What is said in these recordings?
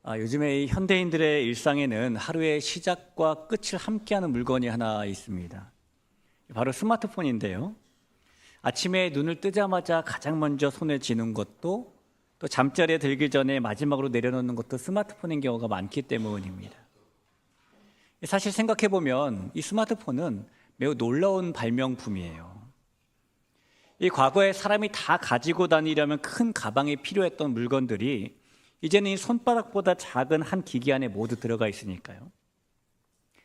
요즘에 이 현대인들의 일상에는 하루의 시작과 끝을 함께하는 물건이 하나 있습니다. 바로 스마트폰인데요. 아침에 눈을 뜨자마자 가장 먼저 손에 쥐는 것도, 또 잠자리에 들기 전에 마지막으로 내려놓는 것도 스마트폰인 경우가 많기 때문입니다. 사실 생각해보면 이 스마트폰은 매우 놀라운 발명품이에요. 이 과거에 사람이 다 가지고 다니려면 큰 가방이 필요했던 물건들이 이제는 이 손바닥보다 작은 한 기기 안에 모두 들어가 있으니까요.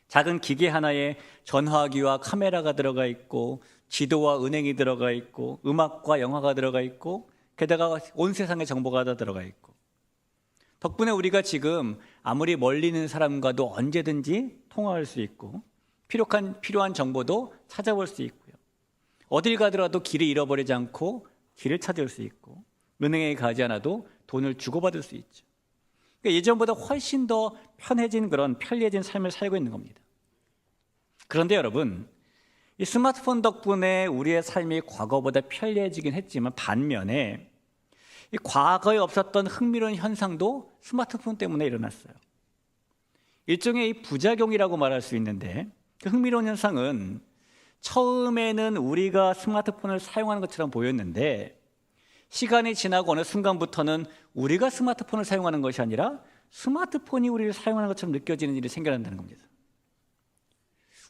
작은 기계 하나에 전화기와 카메라가 들어가 있고, 지도와 은행이 들어가 있고, 음악과 영화가 들어가 있고, 게다가 온 세상의 정보가 다 들어가 있고, 덕분에 우리가 지금 아무리 멀리 있는 사람과도 언제든지 통화할 수 있고, 필요한 정보도 찾아볼 수 있고요. 어딜 가더라도 길을 잃어버리지 않고 길을 찾을 수 있고, 은행에 가지 않아도 돈을 주고받을 수 있죠. 그러니까 예전보다 훨씬 더 편리해진 삶을 살고 있는 겁니다. 그런데 여러분, 이 스마트폰 덕분에 우리의 삶이 과거보다 편리해지긴 했지만, 반면에 이 과거에 없었던 흥미로운 현상도 스마트폰 때문에 일어났어요. 일종의 이 부작용이라고 말할 수 있는데, 그 흥미로운 현상은 처음에는 우리가 스마트폰을 사용하는 것처럼 보였는데, 시간이 지나고 어느 순간부터는 우리가 스마트폰을 사용하는 것이 아니라 스마트폰이 우리를 사용하는 것처럼 느껴지는 일이 생겨난다는 겁니다.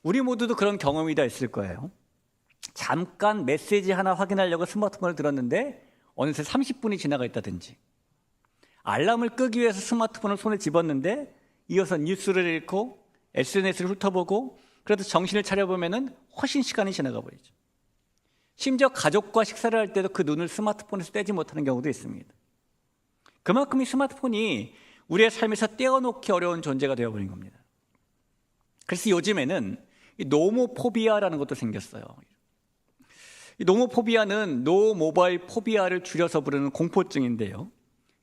우리 모두도 그런 경험이 다 있을 거예요. 잠깐 메시지 하나 확인하려고 스마트폰을 들었는데 어느새 30분이 지나가 있다든지, 알람을 끄기 위해서 스마트폰을 손에 집었는데 이어서 뉴스를 읽고 SNS를 훑어보고, 그래도 정신을 차려보면 훨씬 시간이 지나가 버리죠. 심지어 가족과 식사를 할 때도 그 눈을 스마트폰에서 떼지 못하는 경우도 있습니다. 그만큼 이 스마트폰이 우리의 삶에서 떼어놓기 어려운 존재가 되어버린 겁니다. 그래서 요즘에는 이 노모포비아라는 것도 생겼어요. 이 노모포비아는 노 모바일 포비아를 줄여서 부르는 공포증인데요.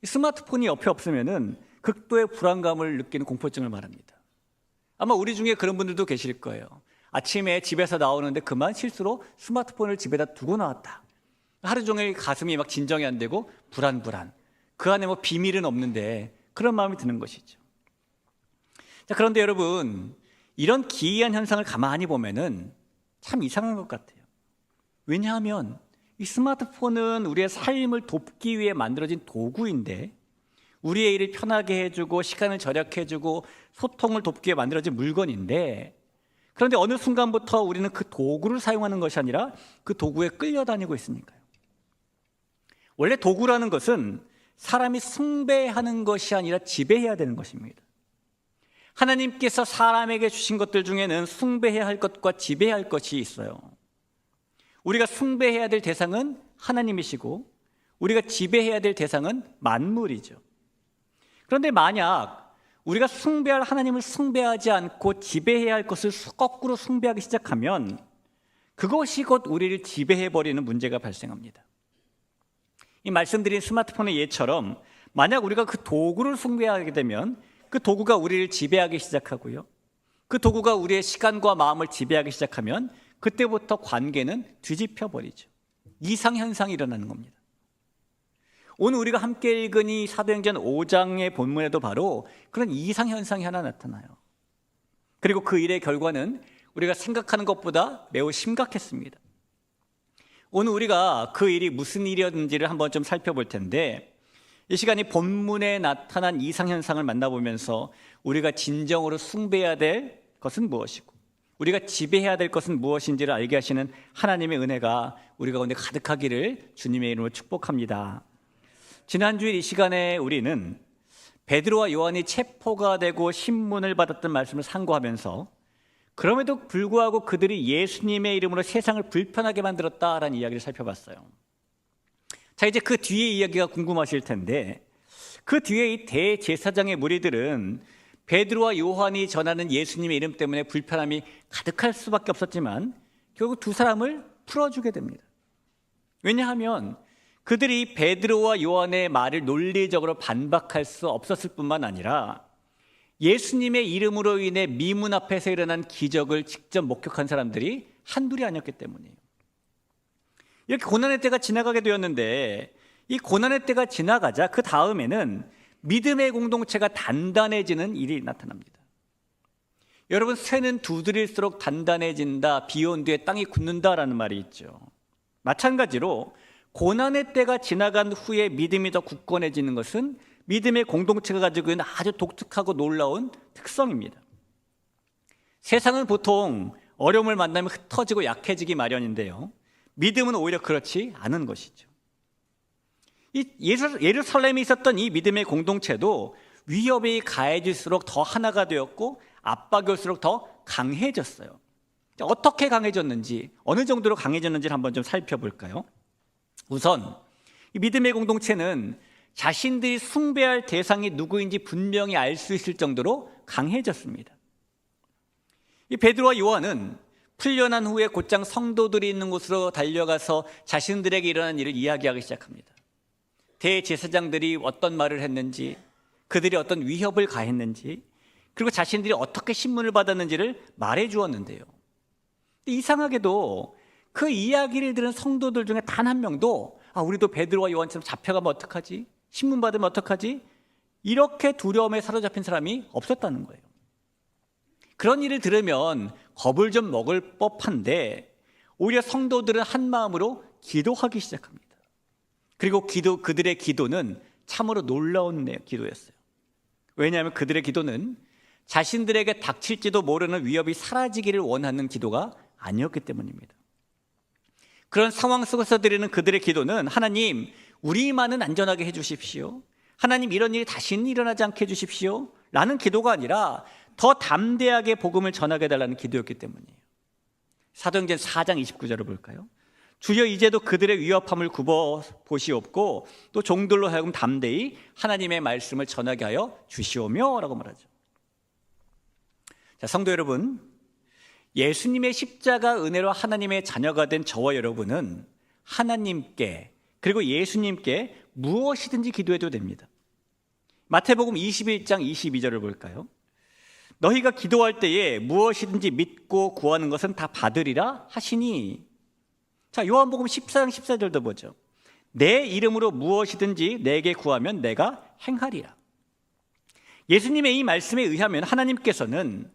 이 스마트폰이 옆에 없으면 극도의 불안감을 느끼는 공포증을 말합니다. 아마 우리 중에 그런 분들도 계실 거예요. 아침에 집에서 나오는데 그만 실수로 스마트폰을 집에다 두고 나왔다. 하루 종일 가슴이 막 진정이 안 되고 불안. 그 안에 뭐 비밀은 없는데 그런 마음이 드는 것이죠. 자, 그런데 여러분, 이런 기이한 현상을 가만히 보면은 참 이상한 것 같아요. 왜냐하면 이 스마트폰은 우리의 삶을 돕기 위해 만들어진 도구인데, 우리의 일을 편하게 해주고 시간을 절약해주고 소통을 돕기 위해 만들어진 물건인데, 그런데 어느 순간부터 우리는 그 도구를 사용하는 것이 아니라 그 도구에 끌려다니고 있으니까요. 원래 도구라는 것은 사람이 숭배하는 것이 아니라 지배해야 되는 것입니다. 하나님께서 사람에게 주신 것들 중에는 숭배해야 할 것과 지배해야 할 것이 있어요. 우리가 숭배해야 될 대상은 하나님이시고, 우리가 지배해야 될 대상은 만물이죠. 그런데 만약 우리가 숭배할 하나님을 숭배하지 않고 지배해야 할 것을 거꾸로 숭배하기 시작하면 그것이 곧 우리를 지배해버리는 문제가 발생합니다. 이 말씀드린 스마트폰의 예처럼, 만약 우리가 그 도구를 숭배하게 되면 그 도구가 우리를 지배하기 시작하고요, 그 도구가 우리의 시간과 마음을 지배하기 시작하면 그때부터 관계는 뒤집혀버리죠. 이상현상이 일어나는 겁니다. 오늘 우리가 함께 읽은 이 사도행전 5장의 본문에도 바로 그런 이상현상이 하나 나타나요. 그리고 그 일의 결과는 우리가 생각하는 것보다 매우 심각했습니다. 오늘 우리가 그 일이 무슨 일이었는지를 한번 좀 살펴볼 텐데, 이 시간이 본문에 나타난 이상현상을 만나보면서 우리가 진정으로 숭배해야 될 것은 무엇이고 우리가 지배해야 될 것은 무엇인지를 알게 하시는 하나님의 은혜가 우리 가운데 가득하기를 주님의 이름으로 축복합니다. 지난주일 이 시간에 우리는 베드로와 요한이 체포가 되고 신문을 받았던 말씀을 상고하면서, 그럼에도 불구하고 그들이 예수님의 이름으로 세상을 불편하게 만들었다라는 이야기를 살펴봤어요. 자, 이제 그 뒤의 이야기가 궁금하실 텐데, 그 뒤에 이 대제사장의 무리들은 베드로와 요한이 전하는 예수님의 이름 때문에 불편함이 가득할 수밖에 없었지만 결국 두 사람을 풀어주게 됩니다. 왜냐하면 그들이 베드로와 요한의 말을 논리적으로 반박할 수 없었을 뿐만 아니라 예수님의 이름으로 인해 미문 앞에서 일어난 기적을 직접 목격한 사람들이 한둘이 아니었기 때문이에요. 이렇게 고난의 때가 지나가게 되었는데, 이 고난의 때가 지나가자 그 다음에는 믿음의 공동체가 단단해지는 일이 나타납니다. 여러분, 쇠는 두드릴수록 단단해진다, 비 온 뒤에 땅이 굳는다라는 말이 있죠. 마찬가지로 고난의 때가 지나간 후에 믿음이 더 굳건해지는 것은 믿음의 공동체가 가지고 있는 아주 독특하고 놀라운 특성입니다. 세상은 보통 어려움을 만나면 흩어지고 약해지기 마련인데요, 믿음은 오히려 그렇지 않은 것이죠. 이 예루살렘에 있었던 이 믿음의 공동체도 위협이 가해질수록 더 하나가 되었고 압박이 올수록 더 강해졌어요. 어떻게 강해졌는지, 어느 정도로 강해졌는지를 한번 좀 살펴볼까요? 우선 이 믿음의 공동체는 자신들이 숭배할 대상이 누구인지 분명히 알 수 있을 정도로 강해졌습니다. 이 베드로와 요한은 풀려난 후에 곧장 성도들이 있는 곳으로 달려가서 자신들에게 일어난 일을 이야기하기 시작합니다. 대제사장들이 어떤 말을 했는지, 그들이 어떤 위협을 가했는지, 그리고 자신들이 어떻게 신문을 받았는지를 말해 주었는데요, 이상하게도 그 이야기를 들은 성도들 중에 단 한 명도 우리도 베드로와 요한처럼 잡혀가면 어떡하지? 신문 받으면 어떡하지? 이렇게 두려움에 사로잡힌 사람이 없었다는 거예요. 그런 일을 들으면 겁을 좀 먹을 법한데 오히려 성도들은 한 마음으로 기도하기 시작합니다. 그리고 그들의 기도는 참으로 놀라운 기도였어요. 왜냐하면 그들의 기도는 자신들에게 닥칠지도 모르는 위협이 사라지기를 원하는 기도가 아니었기 때문입니다. 그런 상황 속에서 드리는 그들의 기도는 하나님, 우리만은 안전하게 해주십시오. 하나님, 이런 일이 다시는 일어나지 않게 해주십시오 라는 기도가 아니라 더 담대하게 복음을 전하게 해달라는 기도였기 때문이에요. 사도행전 4장 29절을 볼까요? 주여 이제도 그들의 위협함을 굽어 보시옵고 또 종들로 하여금 담대히 하나님의 말씀을 전하게 하여 주시오며 라고 말하죠. 자, 성도 여러분, 예수님의 십자가 은혜로 하나님의 자녀가 된 저와 여러분은 하나님께, 그리고 예수님께 무엇이든지 기도해도 됩니다. 마태복음 21장 22절을 볼까요? 너희가 기도할 때에 무엇이든지 믿고 구하는 것은 다 받으리라 하시니. 자, 요한복음 14장 14절도 보죠. 내 이름으로 무엇이든지 내게 구하면 내가 행하리라. 예수님의 이 말씀에 의하면 하나님께서는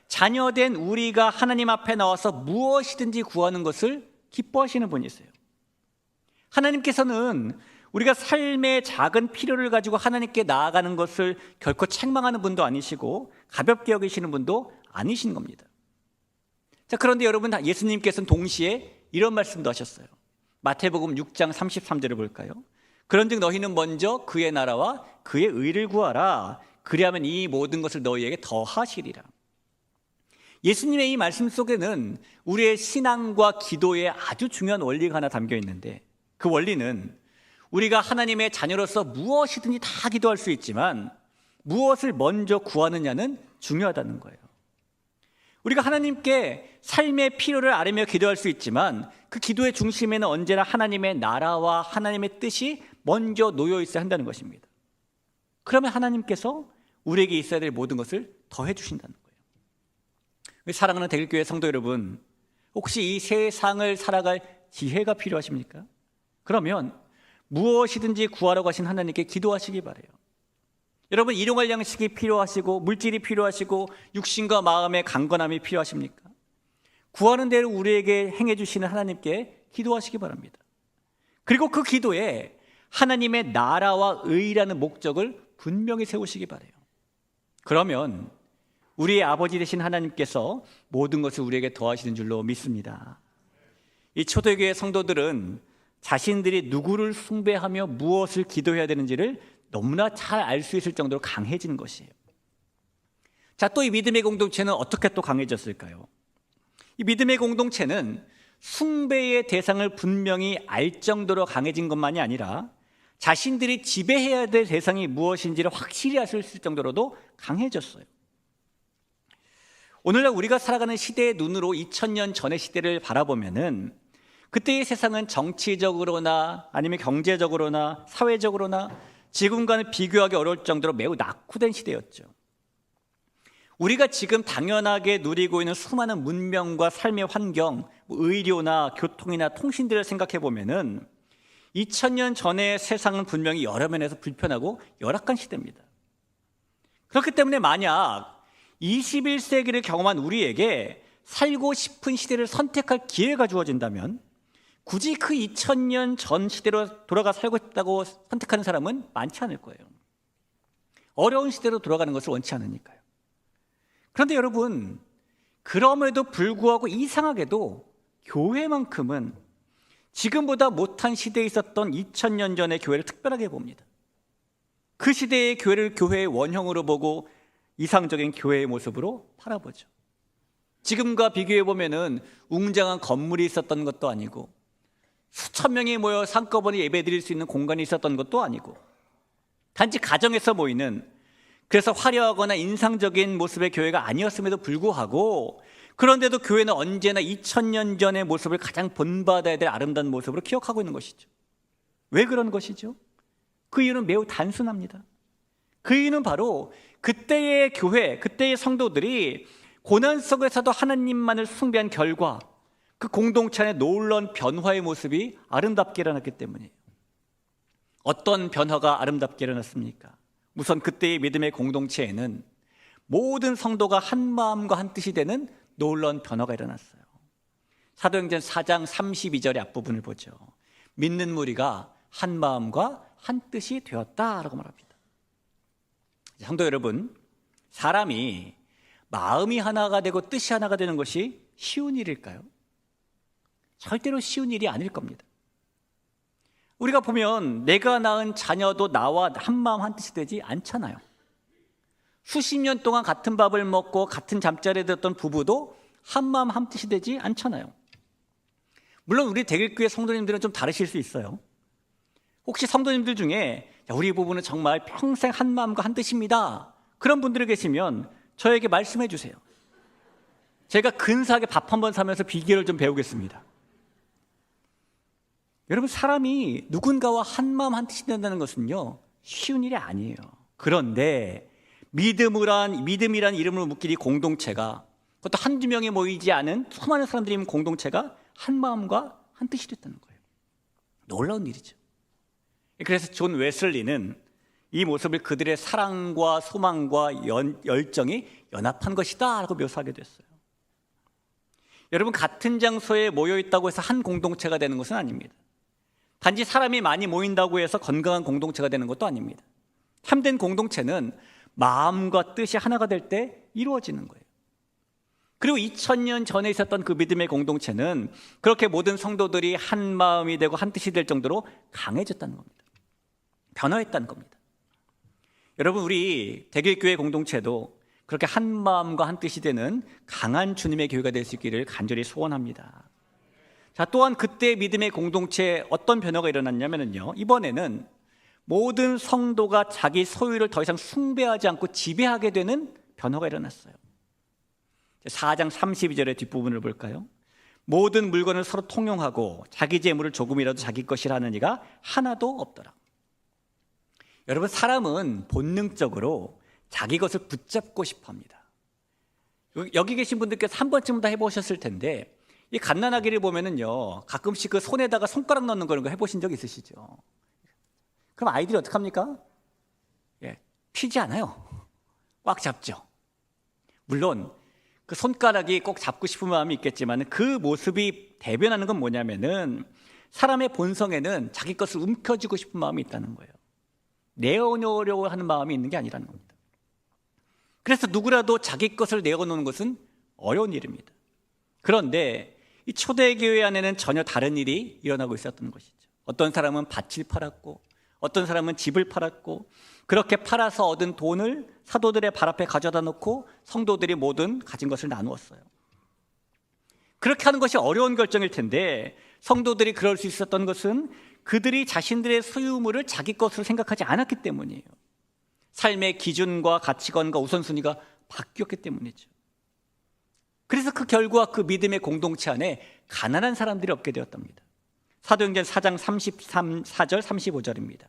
자녀된 우리가 하나님 앞에 나와서 무엇이든지 구하는 것을 기뻐하시는 분이세요. 하나님께서는 우리가 삶의 작은 필요를 가지고 하나님께 나아가는 것을 결코 책망하는 분도 아니시고 가볍게 여기시는 분도 아니신 겁니다. 자, 그런데 여러분, 예수님께서는 동시에 이런 말씀도 하셨어요. 마태복음 6장 33절을 볼까요? 그런즉 너희는 먼저 그의 나라와 그의 의를 구하라. 그리하면 이 모든 것을 너희에게 더하시리라. 예수님의 이 말씀 속에는 우리의 신앙과 기도에 아주 중요한 원리가 하나 담겨 있는데, 그 원리는 우리가 하나님의 자녀로서 무엇이든지 다 기도할 수 있지만 무엇을 먼저 구하느냐는 중요하다는 거예요. 우리가 하나님께 삶의 필요를 아뢰며 기도할 수 있지만 그 기도의 중심에는 언제나 하나님의 나라와 하나님의 뜻이 먼저 놓여 있어야 한다는 것입니다. 그러면 하나님께서 우리에게 있어야 될 모든 것을 더해 주신다는 거예요. 사랑하는 대길교회 성도 여러분, 혹시 이 세상을 살아갈 지혜가 필요하십니까? 그러면 무엇이든지 구하라고 하신 하나님께 기도하시기 바라요. 여러분, 일용할 양식이 필요하시고 물질이 필요하시고 육신과 마음의 강건함이 필요하십니까? 구하는 대로 우리에게 행해 주시는 하나님께 기도하시기 바랍니다. 그리고 그 기도에 하나님의 나라와 의라는 목적을 분명히 세우시기 바라요. 그러면 우리의 아버지 되신 하나님께서 모든 것을 우리에게 더하시는 줄로 믿습니다. 이 초대교회 성도들은 자신들이 누구를 숭배하며 무엇을 기도해야 되는지를 너무나 잘 알 수 있을 정도로 강해진 것이에요. 자, 또 이 믿음의 공동체는 어떻게 또 강해졌을까요? 이 믿음의 공동체는 숭배의 대상을 분명히 알 정도로 강해진 것만이 아니라 자신들이 지배해야 될 대상이 무엇인지를 확실히 알 수 있을 정도로도 강해졌어요. 오늘날 우리가 살아가는 시대의 눈으로 2000년 전의 시대를 바라보면은 그때의 세상은 정치적으로나 아니면 경제적으로나 사회적으로나 지금과는 비교하기 어려울 정도로 매우 낙후된 시대였죠. 우리가 지금 당연하게 누리고 있는 수많은 문명과 삶의 환경, 의료나 교통이나 통신들을 생각해 보면은 2000년 전의 세상은 분명히 여러 면에서 불편하고 열악한 시대입니다. 그렇기 때문에 만약 21세기를 경험한 우리에게 살고 싶은 시대를 선택할 기회가 주어진다면 굳이 그 2000년 전 시대로 돌아가 살고 싶다고 선택하는 사람은 많지 않을 거예요. 어려운 시대로 돌아가는 것을 원치 않으니까요. 그런데 여러분, 그럼에도 불구하고 이상하게도 교회만큼은 지금보다 못한 시대에 있었던 2000년 전의 교회를 특별하게 봅니다. 그 시대의 교회를 교회의 원형으로 보고 이상적인 교회의 모습으로 바라보죠. 지금과 비교해 보면은 웅장한 건물이 있었던 것도 아니고 수천 명이 모여 한꺼번에 예배드릴 수 있는 공간이 있었던 것도 아니고 단지 가정에서 모이는, 그래서 화려하거나 인상적인 모습의 교회가 아니었음에도 불구하고, 그런데도 교회는 언제나 2000년 전의 모습을 가장 본받아야 될 아름다운 모습으로 기억하고 있는 것이죠. 왜 그런 것이죠? 그 이유는 매우 단순합니다. 그 이유는 바로 그때의 교회, 그때의 성도들이 고난 속에서도 하나님만을 숭배한 결과 그 공동체 안에 놀라운 변화의 모습이 아름답게 일어났기 때문이에요. 어떤 변화가 아름답게 일어났습니까? 우선 그때의 믿음의 공동체에는 모든 성도가 한 마음과 한 뜻이 되는 놀라운 변화가 일어났어요. 사도행전 4장 32절의 앞부분을 보죠. 믿는 무리가 한 마음과 한 뜻이 되었다라고 말합니다. 성도 여러분, 사람이 마음이 하나가 되고 뜻이 하나가 되는 것이 쉬운 일일까요? 절대로 쉬운 일이 아닐 겁니다. 우리가 보면 내가 낳은 자녀도 나와 한 마음 한 뜻이 되지 않잖아요. 수십 년 동안 같은 밥을 먹고 같은 잠자리에 들었던 부부도 한 마음 한 뜻이 되지 않잖아요. 물론 우리 대길교회 성도님들은 좀 다르실 수 있어요. 혹시 성도님들 중에 우리 부부는 정말 평생 한 마음과 한 뜻입니다, 그런 분들이 계시면 저에게 말씀해 주세요. 제가 근사하게 밥 한번 사면서 비결을 좀 배우겠습니다. 여러분, 사람이 누군가와 한 마음 한 뜻이 된다는 것은요, 쉬운 일이 아니에요. 그런데 믿음이란 이름으로 묶인 이 공동체가, 그것도 한두 명이 모이지 않은 수많은 사람들이 있는 공동체가 한 마음과 한 뜻이 됐다는 거예요. 놀라운 일이죠. 그래서 존 웨슬리는 이 모습을 그들의 사랑과 소망과 열정이 연합한 것이다 라고 묘사하게 됐어요. 여러분, 같은 장소에 모여 있다고 해서 한 공동체가 되는 것은 아닙니다. 단지 사람이 많이 모인다고 해서 건강한 공동체가 되는 것도 아닙니다. 참된 공동체는 마음과 뜻이 하나가 될 때 이루어지는 거예요. 그리고 2000년 전에 있었던 그 믿음의 공동체는 그렇게 모든 성도들이 한 마음이 되고 한 뜻이 될 정도로 강해졌다는 겁니다. 변화했다는 겁니다. 여러분, 우리 대길교회 공동체도 그렇게 한 마음과 한 뜻이 되는 강한 주님의 교회가 될 수 있기를 간절히 소원합니다. 자, 또한 그때 믿음의 공동체에 어떤 변화가 일어났냐면요, 이번에는 모든 성도가 자기 소유를 더 이상 숭배하지 않고 지배하게 되는 변화가 일어났어요. 4장 32절의 뒷부분을 볼까요? 모든 물건을 서로 통용하고 자기 재물을 조금이라도 자기 것이라 하는 이가 하나도 없더라. 여러분, 사람은 본능적으로 자기 것을 붙잡고 싶어 합니다. 여기 계신 분들께서 한 번쯤 다 해보셨을 텐데, 이 갓난아기를 보면은요, 가끔씩 그 손에다가 손가락 넣는 그런 거 해보신 적 있으시죠? 그럼 아이들이 어떡합니까? 피지 않아요. 꽉 잡죠. 물론 그 손가락이 꼭 잡고 싶은 마음이 있겠지만 그 모습이 대변하는 건 뭐냐면은 사람의 본성에는 자기 것을 움켜쥐고 싶은 마음이 있다는 거예요. 내어놓으려고 하는 마음이 있는 게 아니라는 겁니다. 그래서 누구라도 자기 것을 내어놓는 것은 어려운 일입니다. 그런데 이 초대교회 안에는 전혀 다른 일이 일어나고 있었던 것이죠. 어떤 사람은 밭을 팔았고 어떤 사람은 집을 팔았고, 그렇게 팔아서 얻은 돈을 사도들의 발 앞에 가져다 놓고 성도들이 모든 가진 것을 나누었어요. 그렇게 하는 것이 어려운 결정일 텐데 성도들이 그럴 수 있었던 것은 그들이 자신들의 소유물을 자기 것으로 생각하지 않았기 때문이에요. 삶의 기준과 가치관과 우선순위가 바뀌었기 때문이죠. 그래서 그 결과 그 믿음의 공동체 안에 가난한 사람들이 없게 되었답니다. 사도행전 4장 34절 35절입니다.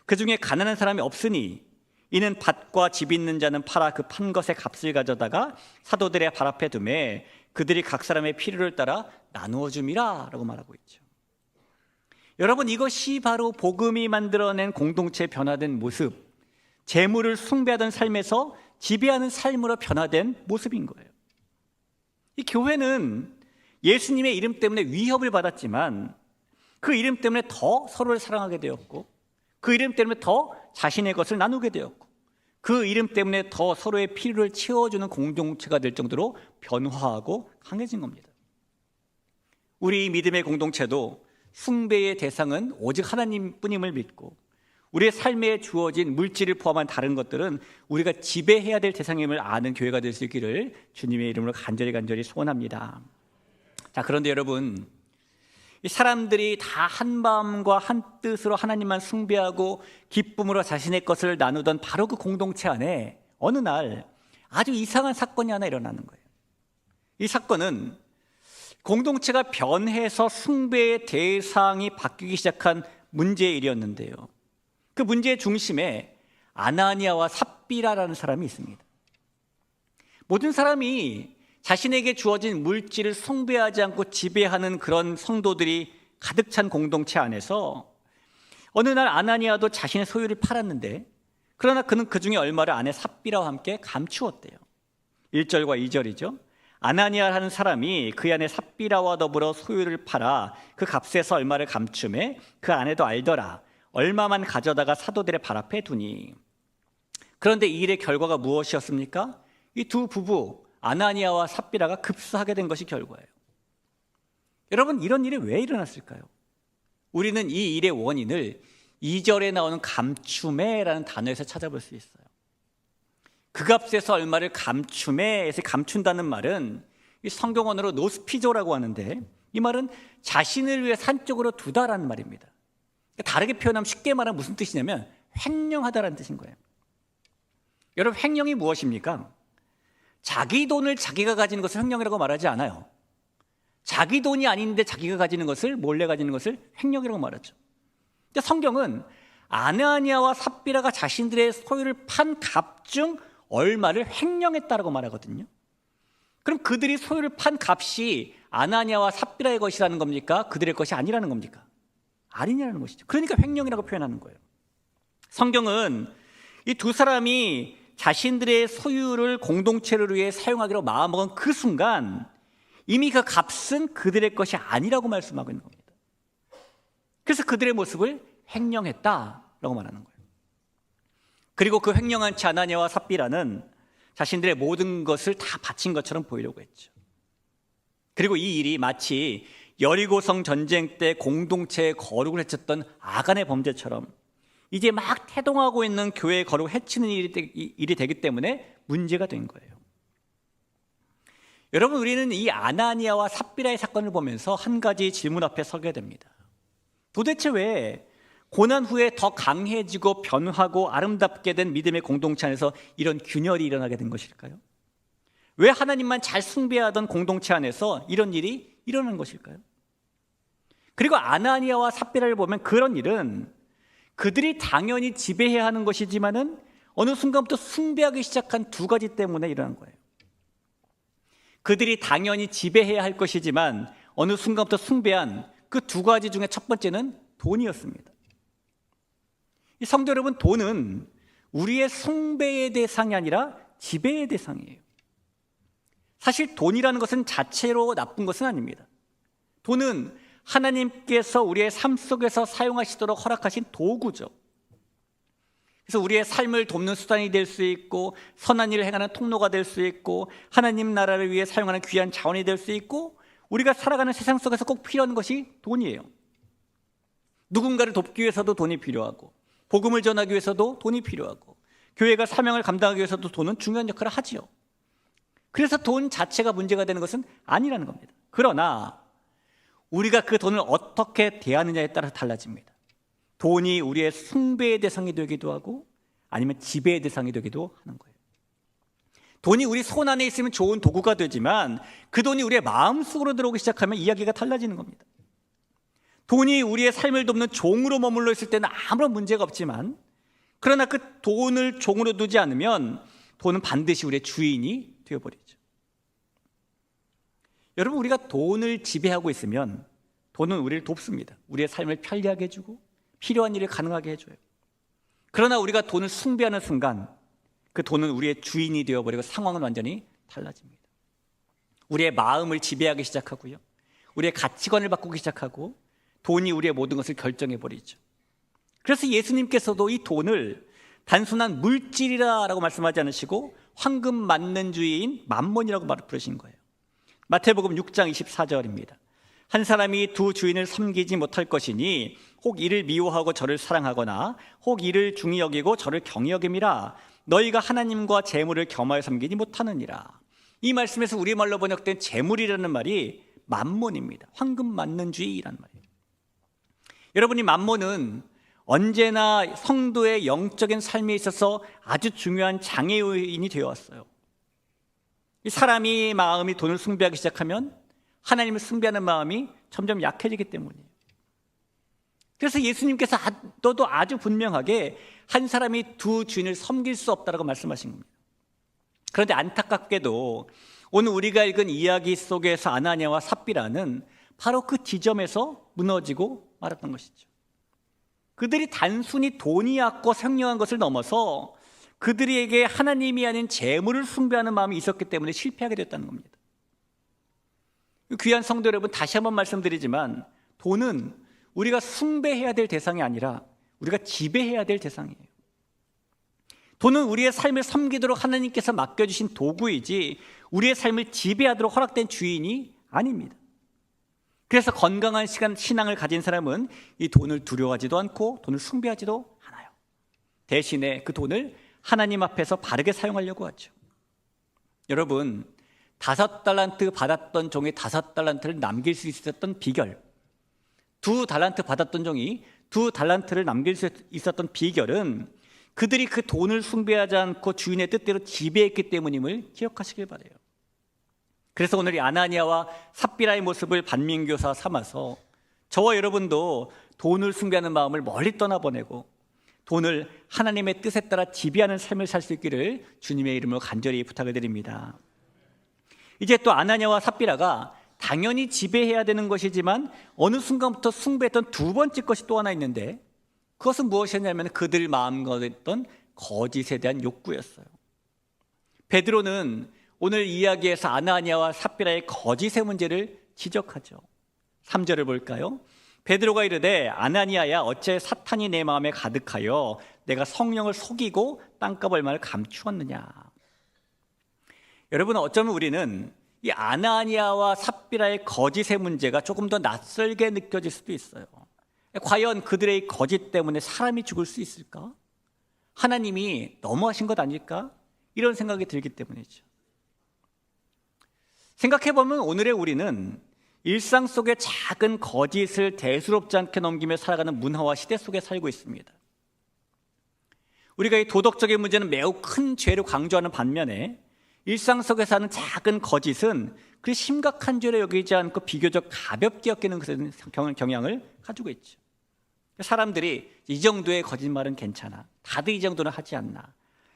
그 중에 가난한 사람이 없으니 이는 밭과 집 있는 자는 팔아 그 판 것의 값을 가져다가 사도들의 발 앞에 두매 그들이 각 사람의 필요를 따라 나누어 줌이라 라고 말하고 있죠. 여러분, 이것이 바로 복음이 만들어낸 공동체의 변화된 모습, 재물을 숭배하던 삶에서 지배하는 삶으로 변화된 모습인 거예요. 이 교회는 예수님의 이름 때문에 위협을 받았지만 그 이름 때문에 더 서로를 사랑하게 되었고, 그 이름 때문에 더 자신의 것을 나누게 되었고, 그 이름 때문에 더 서로의 필요를 채워주는 공동체가 될 정도로 변화하고 강해진 겁니다. 우리 믿음의 공동체도 숭배의 대상은 오직 하나님뿐임을 믿고, 우리의 삶에 주어진 물질을 포함한 다른 것들은 우리가 지배해야 될 대상임을 아는 교회가 될 수 있기를 주님의 이름으로 간절히 소원합니다. 자, 그런데 여러분, 이 사람들이 다 한 마음과 한 뜻으로 하나님만 숭배하고 기쁨으로 자신의 것을 나누던 바로 그 공동체 안에 어느 날 아주 이상한 사건이 하나 일어나는 거예요. 이 사건은 공동체가 변해서 숭배의 대상이 바뀌기 시작한 문제의 일이었는데요, 그 문제의 중심에 아나니아와 삽비라라는 사람이 있습니다. 모든 사람이 자신에게 주어진 물질을 숭배하지 않고 지배하는 그런 성도들이 가득 찬 공동체 안에서 어느 날 아나니아도 자신의 소유를 팔았는데, 그러나 그는 그 중에 얼마를 아내 삽비라와 함께 감추었대요. 1절과 2절이죠. 아나니아라는 사람이 그 아내 삽비라와 더불어 소유를 팔아 그 값에서 얼마를 감춤해 그 아내도 알더라. 얼마만 가져다가 사도들의 발 앞에 두니. 그런데 이 일의 결과가 무엇이었습니까? 이 두 부부 아나니아와 삽비라가 급수하게 된 것이 결과예요. 여러분, 이런 일이 왜 일어났을까요? 우리는 이 일의 원인을 2절에 나오는 감춤해라는 단어에서 찾아볼 수 있어요. 그 값에서 얼마를 감춤해에서 감춘다는 말은 이 성경어로 노스피조라고 하는데, 이 말은 자신을 위해 산 쪽으로 두다라는 말입니다. 다르게 표현하면, 쉽게 말하면 무슨 뜻이냐면 횡령하다라는 뜻인 거예요. 여러분, 횡령이 무엇입니까? 자기 돈을 자기가 가지는 것을 횡령이라고 말하지 않아요. 자기 돈이 아닌데 자기가 가지는 것을, 몰래 가지는 것을 횡령이라고 말하죠. 근데 성경은 아나니아와 삽비라가 자신들의 소유를 판 값 중 얼마를 횡령했다라고 말하거든요. 그럼 그들이 소유를 판 값이 아나니아와 삽비라의 것이라는 겁니까? 그들의 것이 아니라는 겁니까? 아니냐는 것이죠. 그러니까 횡령이라고 표현하는 거예요. 성경은 이 두 사람이 자신들의 소유를 공동체를 위해 사용하기로 마음먹은 그 순간 이미 그 값은 그들의 것이 아니라고 말씀하고 있는 겁니다. 그래서 그들의 모습을 횡령했다라고 말하는 거예요. 그리고 그 횡령한 채 아나니아와 삽비라는 자신들의 모든 것을 다 바친 것처럼 보이려고 했죠. 그리고 이 일이 마치 여리고성 전쟁 때 공동체의 거룩을 해쳤던 아간의 범죄처럼 이제 막 태동하고 있는 교회의 거룩을 해치는 일이 되기 때문에 문제가 된 거예요. 여러분, 우리는 이 아나니아와 삽비라의 사건을 보면서 한 가지 질문 앞에 서게 됩니다. 도대체 왜 고난 후에 더 강해지고 변화하고 아름답게 된 믿음의 공동체 안에서 이런 균열이 일어나게 된 것일까요? 왜 하나님만 잘 숭배하던 공동체 안에서 이런 일이 일어난 것일까요? 그리고 아나니아와 삽비라를 보면 그런 일은 그들이 당연히 지배해야 하는 것이지만은 어느 순간부터 숭배하기 시작한 두 가지 때문에 일어난 거예요. 그들이 당연히 지배해야 할 것이지만 어느 순간부터 숭배한 그 두 가지 중에 첫 번째는 돈이었습니다. 이 성도 여러분, 돈은 우리의 숭배의 대상이 아니라 지배의 대상이에요. 사실 돈이라는 것은 자체로 나쁜 것은 아닙니다. 돈은 하나님께서 우리의 삶 속에서 사용하시도록 허락하신 도구죠. 그래서 우리의 삶을 돕는 수단이 될 수 있고, 선한 일을 행하는 통로가 될 수 있고, 하나님 나라를 위해 사용하는 귀한 자원이 될 수 있고, 우리가 살아가는 세상 속에서 꼭 필요한 것이 돈이에요. 누군가를 돕기 위해서도 돈이 필요하고, 복음을 전하기 위해서도 돈이 필요하고, 교회가 사명을 감당하기 위해서도 돈은 중요한 역할을 하지요. 그래서 돈 자체가 문제가 되는 것은 아니라는 겁니다. 그러나 우리가 그 돈을 어떻게 대하느냐에 따라 달라집니다. 돈이 우리의 숭배의 대상이 되기도 하고 아니면 지배의 대상이 되기도 하는 거예요. 돈이 우리 손 안에 있으면 좋은 도구가 되지만 그 돈이 우리의 마음속으로 들어오기 시작하면 이야기가 달라지는 겁니다. 돈이 우리의 삶을 돕는 종으로 머물러 있을 때는 아무런 문제가 없지만, 그러나 그 돈을 종으로 두지 않으면 돈은 반드시 우리의 주인이 되어버리죠. 여러분, 우리가 돈을 지배하고 있으면 돈은 우리를 돕습니다. 우리의 삶을 편리하게 해주고 필요한 일을 가능하게 해줘요. 그러나 우리가 돈을 숭배하는 순간 그 돈은 우리의 주인이 되어버리고 상황은 완전히 달라집니다. 우리의 마음을 지배하기 시작하고요. 우리의 가치관을 바꾸기 시작하고 돈이 우리의 모든 것을 결정해버리죠. 그래서 예수님께서도 이 돈을 단순한 물질이라고 말씀하지 않으시고 황금 맞는 주인 맘몬이라고 부르신 거예요. 마태복음 6장 24절입니다. 한 사람이 두 주인을 섬기지 못할 것이니 혹 이를 미워하고 저를 사랑하거나 혹 이를 중히 여기고 저를 경히 여김이라. 너희가 하나님과 재물을 겸하여 섬기지 못하느니라. 이 말씀에서 우리말로 번역된 재물이라는 말이 맘몬입니다. 황금 맞는 주의라는 말이에요. 여러분, 이 맘몬은 언제나 성도의 영적인 삶에 있어서 아주 중요한 장애요인이 되어왔어요. 이 사람이 마음이 돈을 숭배하기 시작하면 하나님을 숭배하는 마음이 점점 약해지기 때문이에요. 그래서 예수님께서 너도 아주 분명하게 한 사람이 두 주인을 섬길 수 없다라고 말씀하신 겁니다. 그런데 안타깝게도 오늘 우리가 읽은 이야기 속에서 아나니아와 삽비라는 바로 그 지점에서 무너지고 말았던 것이죠. 그들이 단순히 돈이 악고 생명한 것을 넘어서 그들에게 하나님이 아닌 재물을 숭배하는 마음이 있었기 때문에 실패하게 됐다는 겁니다. 귀한 성도 여러분, 다시 한번 말씀드리지만 돈은 우리가 숭배해야 될 대상이 아니라 우리가 지배해야 될 대상이에요. 돈은 우리의 삶을 섬기도록 하나님께서 맡겨주신 도구이지 우리의 삶을 지배하도록 허락된 주인이 아닙니다. 그래서 건강한 신앙을 가진 사람은 이 돈을 두려워하지도 않고 돈을 숭배하지도 않아요. 대신에 그 돈을 하나님 앞에서 바르게 사용하려고 하죠. 여러분, 5달란트 받았던 종이 5달란트를 남길 수 있었던 비결, 2달란트 받았던 종이 2달란트를 남길 수 있었던 비결은 그들이 그 돈을 숭배하지 않고 주인의 뜻대로 지배했기 때문임을 기억하시길 바라요. 그래서 오늘 이 아나니아와 삽비라의 모습을 반면교사 삼아서 저와 여러분도 돈을 숭배하는 마음을 멀리 떠나보내고 돈을 하나님의 뜻에 따라 지배하는 삶을 살 수 있기를 주님의 이름으로 간절히 부탁을 드립니다. 이제 또 아나니아와 삽비라가 당연히 지배해야 되는 것이지만 어느 순간부터 숭배했던 두 번째 것이 또 하나 있는데 그것은 무엇이었냐면 그들 마음가운데 있던 거짓에 대한 욕구였어요. 베드로는 오늘 이야기에서 아나니아와 삽비라의 거짓의 문제를 지적하죠. 3절을 볼까요? 베드로가 이르되 아나니아야 어째 사탄이 내 마음에 가득하여 내가 성령을 속이고 땅값 얼마를 감추었느냐. 여러분, 어쩌면 우리는 이 아나니아와 삽비라의 거짓의 문제가 조금 더 낯설게 느껴질 수도 있어요. 과연 그들의 거짓 때문에 사람이 죽을 수 있을까? 하나님이 너무하신 것 아닐까? 이런 생각이 들기 때문이죠. 생각해보면 오늘의 우리는 일상 속의 작은 거짓을 대수롭지 않게 넘기며 살아가는 문화와 시대 속에 살고 있습니다. 우리가 이 도덕적인 문제는 매우 큰 죄를 강조하는 반면에 일상 속에서 하는 작은 거짓은 그 심각한 죄로 여기지 않고 비교적 가볍게 여기는 그런 경향을 가지고 있죠. 사람들이 이 정도의 거짓말은 괜찮아, 다들 이 정도는 하지 않나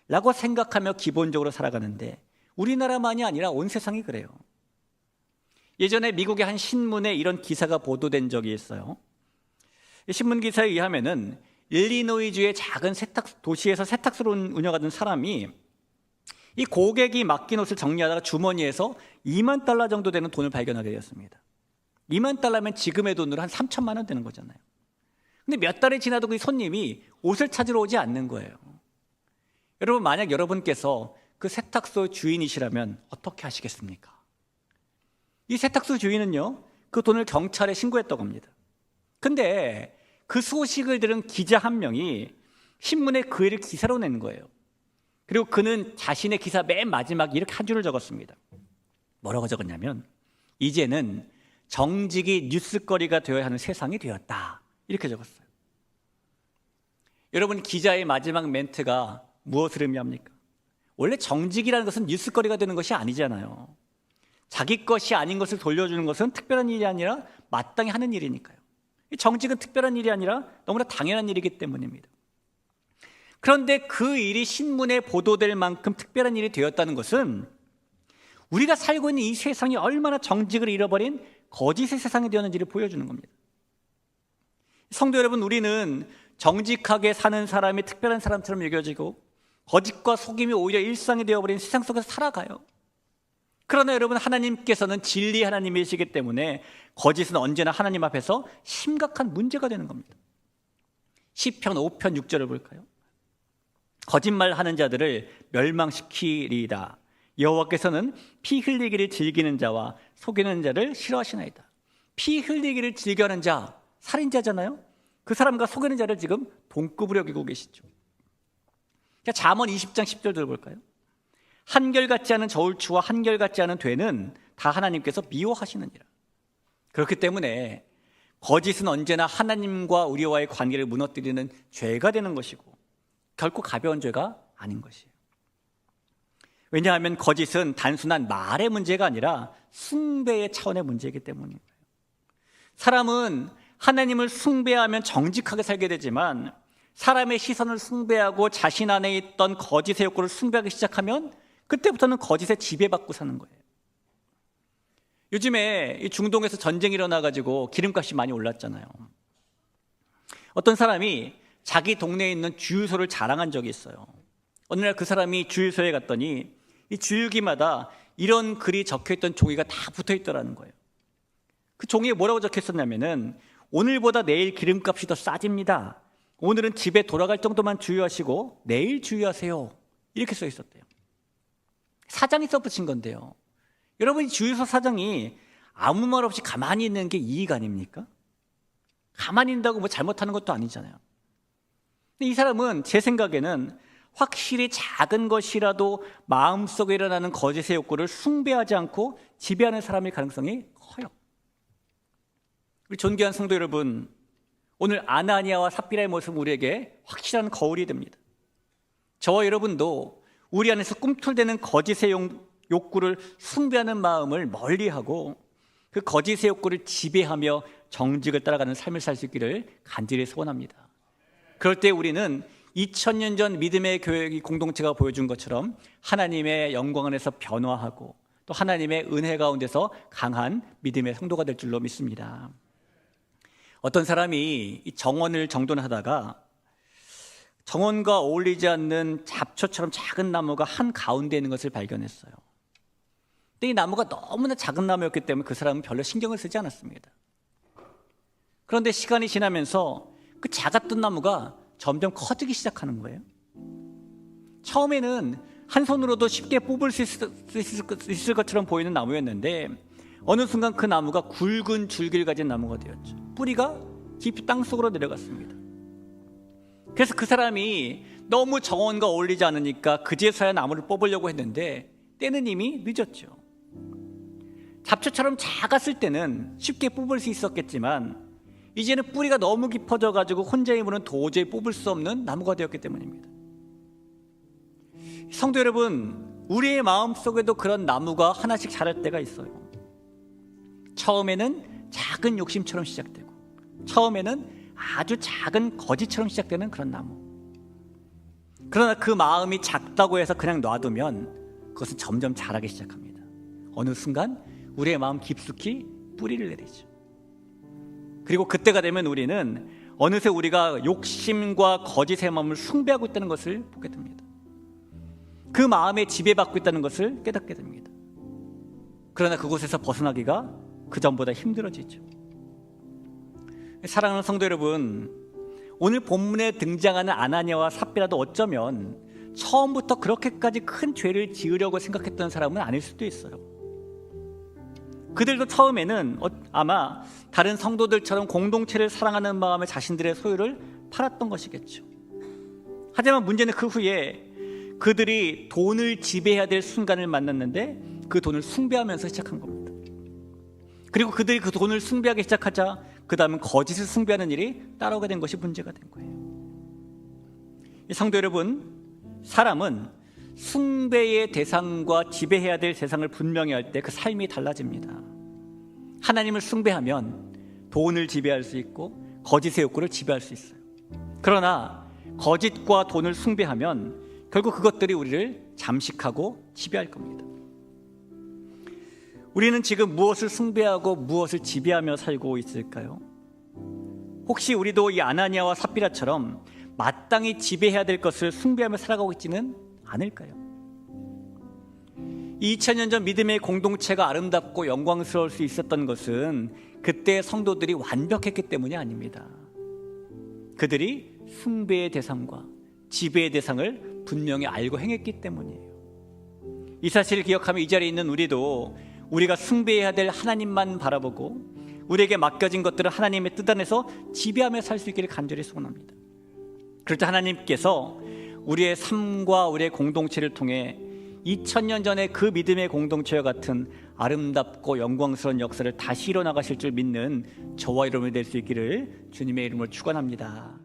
라고 생각하며 기본적으로 살아가는데 우리나라만이 아니라 온 세상이 그래요. 예전에 미국의 한 신문에 이런 기사가 보도된 적이 있어요. 신문 기사에 의하면은 일리노이주의 작은 도시에서 세탁소를 운영하던 사람이 이 고객이 맡긴 옷을 정리하다가 주머니에서 $20,000 정도 되는 돈을 발견하게 되었습니다. $20,000면 지금의 돈으로 한 3,000만 원 되는 거잖아요. 근데 몇 달이 지나도 그 손님이 옷을 찾으러 오지 않는 거예요. 여러분, 만약 여러분께서 그 세탁소 주인이시라면 어떻게 하시겠습니까? 이 세탁소 주인은요, 그 돈을 경찰에 신고했다고 합니다. 근데 그 소식을 들은 기자 한 명이 신문에 그 일을 기사로 낸 거예요. 그리고 그는 자신의 기사 맨 마지막에 이렇게 한 줄을 적었습니다. 뭐라고 적었냐면, 이제는 정직이 뉴스거리가 되어야 하는 세상이 되었다, 이렇게 적었어요. 여러분, 기자의 마지막 멘트가 무엇을 의미합니까? 원래 정직이라는 것은 뉴스거리가 되는 것이 아니잖아요. 자기 것이 아닌 것을 돌려주는 것은 특별한 일이 아니라 마땅히 하는 일이니까요. 정직은 특별한 일이 아니라 너무나 당연한 일이기 때문입니다. 그런데 그 일이 신문에 보도될 만큼 특별한 일이 되었다는 것은 우리가 살고 있는 이 세상이 얼마나 정직을 잃어버린 거짓의 세상이 되었는지를 보여주는 겁니다. 성도 여러분, 우리는 정직하게 사는 사람이 특별한 사람처럼 여겨지고 거짓과 속임이 오히려 일상이 되어버린 세상 속에서 살아가요. 그러나 여러분, 하나님께서는 진리 하나님이시기 때문에 거짓은 언제나 하나님 앞에서 심각한 문제가 되는 겁니다. 시편 5편 6절을 볼까요? 거짓말하는 자들을 멸망시키리이다. 여호와께서는 피 흘리기를 즐기는 자와 속이는 자를 싫어하시나이다. 피 흘리기를 즐겨하는 자, 살인자잖아요. 그 사람과 속이는 자를 지금 동급으로 여기고 계시죠. 잠언 20장 10절 들어볼까요? 한결같지 않은 저울추와 한결같지 않은 되는 다 하나님께서 미워하시느니라. 그렇기 때문에 거짓은 언제나 하나님과 우리와의 관계를 무너뜨리는 죄가 되는 것이고 결코 가벼운 죄가 아닌 것이에요. 왜냐하면 거짓은 단순한 말의 문제가 아니라 숭배의 차원의 문제이기 때문입니다. 사람은 하나님을 숭배하면 정직하게 살게 되지만 사람의 시선을 숭배하고 자신 안에 있던 거짓의 욕구를 숭배하기 시작하면 그때부터는 거짓에 지배받고 사는 거예요. 요즘에 이 중동에서 전쟁이 일어나가지고 기름값이 많이 올랐잖아요. 어떤 사람이 자기 동네에 있는 주유소를 자랑한 적이 있어요. 어느 날 그 사람이 주유소에 갔더니 이 주유기마다 이런 글이 적혀있던 종이가 다 붙어있더라는 거예요. 그 종이에 뭐라고 적혀있었냐면은 오늘보다 내일 기름값이 더 싸집니다. 오늘은 집에 돌아갈 정도만 주유하시고 내일 주유하세요. 이렇게 써 있었대요. 사장이 써붙인 건데요. 여러분, 이 주유소 사장이 아무 말 없이 가만히 있는 게 이익 아닙니까? 가만히 있는다고 뭐 잘못하는 것도 아니잖아요. 근데 이 사람은 제 생각에는 확실히 작은 것이라도 마음속에 일어나는 거짓의 욕구를 숭배하지 않고 지배하는 사람일 가능성이 커요. 우리 존귀한 성도 여러분, 오늘 아나니아와 삽비라의 모습은 우리에게 확실한 거울이 됩니다. 저와 여러분도 우리 안에서 꿈틀대는 거짓의 욕구를 숭배하는 마음을 멀리하고 그 거짓의 욕구를 지배하며 정직을 따라가는 삶을 살 수 있기를 간절히 소원합니다. 그럴 때 우리는 2000년 전 믿음의 교회 공동체가 보여준 것처럼 하나님의 영광 안에서 변화하고 또 하나님의 은혜 가운데서 강한 믿음의 성도가 될 줄로 믿습니다. 어떤 사람이 정원을 정돈하다가 정원과 어울리지 않는 잡초처럼 작은 나무가 한 가운데 있는 것을 발견했어요. 근데 이 나무가 너무나 작은 나무였기 때문에 그 사람은 별로 신경을 쓰지 않았습니다. 그런데 시간이 지나면서 그 작았던 나무가 점점 커지기 시작하는 거예요. 처음에는 한 손으로도 쉽게 뽑을 수 있을 것처럼 보이는 나무였는데 어느 순간 그 나무가 굵은 줄기를 가진 나무가 되었죠. 뿌리가 깊이 땅속으로 내려갔습니다. 그래서 그 사람이 너무 정원과 어울리지 않으니까 그제서야 나무를 뽑으려고 했는데 때는 이미 늦었죠. 잡초처럼 작았을 때는 쉽게 뽑을 수 있었겠지만 이제는 뿌리가 너무 깊어져가지고 혼자 힘으로는 도저히 뽑을 수 없는 나무가 되었기 때문입니다. 성도 여러분, 우리의 마음속에도 그런 나무가 하나씩 자랄 때가 있어요. 처음에는 작은 욕심처럼 시작되고 처음에는 아주 작은 거짓처럼 시작되는 그런 나무. 그러나 그 마음이 작다고 해서 그냥 놔두면 그것은 점점 자라기 시작합니다. 어느 순간 우리의 마음 깊숙이 뿌리를 내리죠. 그리고 그때가 되면 우리는 어느새 우리가 욕심과 거짓의 마음을 숭배하고 있다는 것을 보게 됩니다. 그 마음에 지배받고 있다는 것을 깨닫게 됩니다. 그러나 그곳에서 벗어나기가 그 전보다 힘들어지죠. 사랑하는 성도 여러분, 오늘 본문에 등장하는 아나니아와 삽비라도 어쩌면 처음부터 그렇게까지 큰 죄를 지으려고 생각했던 사람은 아닐 수도 있어요. 그들도 처음에는 아마 다른 성도들처럼 공동체를 사랑하는 마음에 자신들의 소유를 팔았던 것이겠죠. 하지만 문제는 그 후에 그들이 돈을 지배해야 될 순간을 만났는데 그 돈을 숭배하면서 시작한 겁니다. 그리고 그들이 그 돈을 숭배하기 시작하자 그 다음은 거짓을 숭배하는 일이 따라오게 된 것이 문제가 된 거예요. 성도 여러분, 사람은 숭배의 대상과 지배해야 될 대상을 분명히 할 때 그 삶이 달라집니다. 하나님을 숭배하면 돈을 지배할 수 있고 거짓의 욕구를 지배할 수 있어요. 그러나 거짓과 돈을 숭배하면 결국 그것들이 우리를 잠식하고 지배할 겁니다. 우리는 지금 무엇을 숭배하고 무엇을 지배하며 살고 있을까요? 혹시 우리도 이 아나니아와 삽비라처럼 마땅히 지배해야 될 것을 숭배하며 살아가고 있지는 않을까요? 2000년 전 믿음의 공동체가 아름답고 영광스러울 수 있었던 것은 그때 성도들이 완벽했기 때문이 아닙니다. 그들이 숭배의 대상과 지배의 대상을 분명히 알고 행했기 때문이에요. 이 사실을 기억하며 이 자리에 있는 우리도 우리가 숭배해야 될 하나님만 바라보고 우리에게 맡겨진 것들을 하나님의 뜻 안에서 지배하며 살 수 있기를 간절히 소원합니다. 그럴 때 하나님께서 우리의 삶과 우리의 공동체를 통해 2000년 전에 그 믿음의 공동체와 같은 아름답고 영광스러운 역사를 다시 이뤄나가실 줄 믿는 저와 여러분이 될 수 있기를 주님의 이름으로 축원합니다.